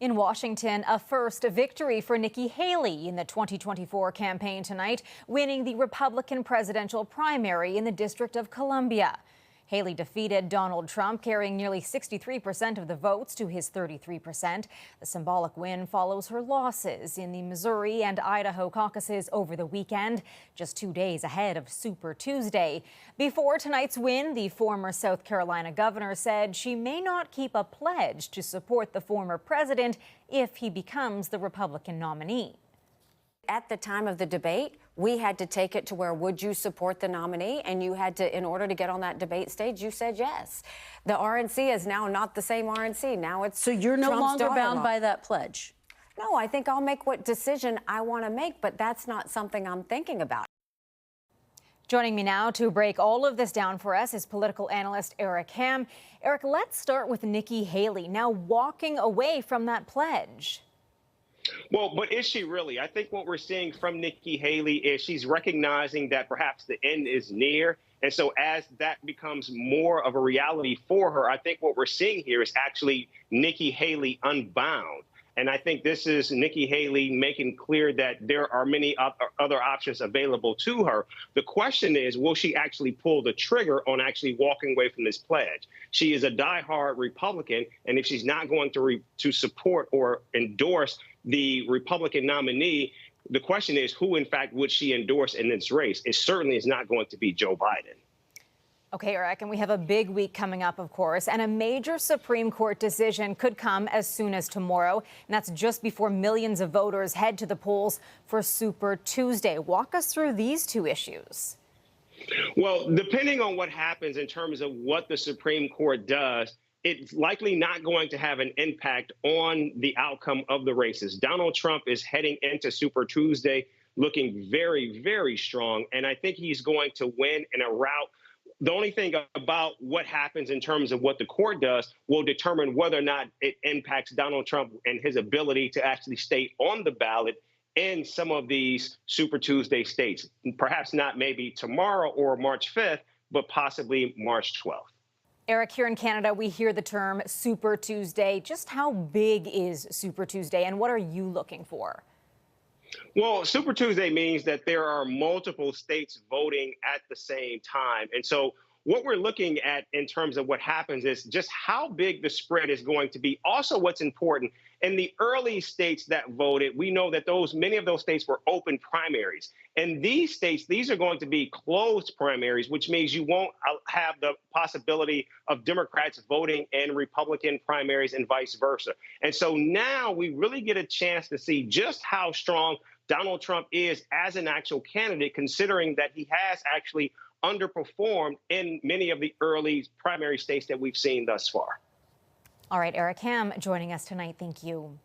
In Washington, a first victory for Nikki Haley in the 2024 campaign tonight, winning the Republican presidential primary in the District of Columbia. Haley defeated Donald Trump, carrying nearly 63% of the votes to his 33%. The symbolic win follows her losses in the Missouri and Idaho caucuses over the weekend, just 2 days ahead of Super Tuesday. Before tonight's win, the former South Carolina governor said she may not keep a pledge to support the former president if he becomes the Republican nominee. At the time of the debate, we had to take it to where would you support the nominee? And you had to, in order to get on that debate stage, you said yes. The RNC is now not the same RNC. Now it's So you're no Trump's longer bound daughter-in-law. by that pledge? No, I think I'll make what decision I want to make, but that's not something I'm thinking about. Joining me now to break all of this down for us is political analyst Eric Ham. Eric, let's start with Nikki Haley, now walking away from that pledge. Well, but is she really? I think what we're seeing from Nikki Haley is she's recognizing that perhaps the end is near. And so as that becomes more of a reality for her, I think what we're seeing here is actually Nikki Haley unbound. And I think this is Nikki Haley making clear that there are many other options available to her. The question is, will she actually pull the trigger on actually walking away from this pledge? She is a diehard Republican, and if she's not going to support or endorse the Republican nominee, the question is, who, in fact, would she endorse in this race? It certainly is not going to be Joe Biden. Okay, Eric, and we have a big week coming up, of course, and a major Supreme Court decision could come as soon as tomorrow, and that's just before millions of voters head to the polls for Super Tuesday. Walk us through these two issues. Well, depending on what happens in terms of what the Supreme Court does, it's likely not going to have an impact on the outcome of the races. Donald Trump is heading into Super Tuesday looking very, very strong, and I think he's going to win in a rout. The only thing about what happens in terms of what the court does will determine whether or not it impacts Donald Trump and his ability to actually stay on the ballot in some of these Super Tuesday states. Perhaps not maybe tomorrow or March 5th, but possibly March 12th. Eric, here in Canada, we hear the term Super Tuesday. Just how big is Super Tuesday, and what are you looking for? Well, Super Tuesday means that there are multiple states voting at the same time. And so what we're looking at in terms of what happens is just how big the spread is going to be. Also, what's important, in the early states that voted, we know that many of those states were open primaries. In these states, these are going to be closed primaries, which means you won't have the possibility of Democrats voting in Republican primaries and vice versa. And so now we really get a chance to see just how strong Donald Trump is as an actual candidate, considering that he has actually underperformed in many of the early primary states that we've seen thus far. All right, Eric Ham joining us tonight. Thank you.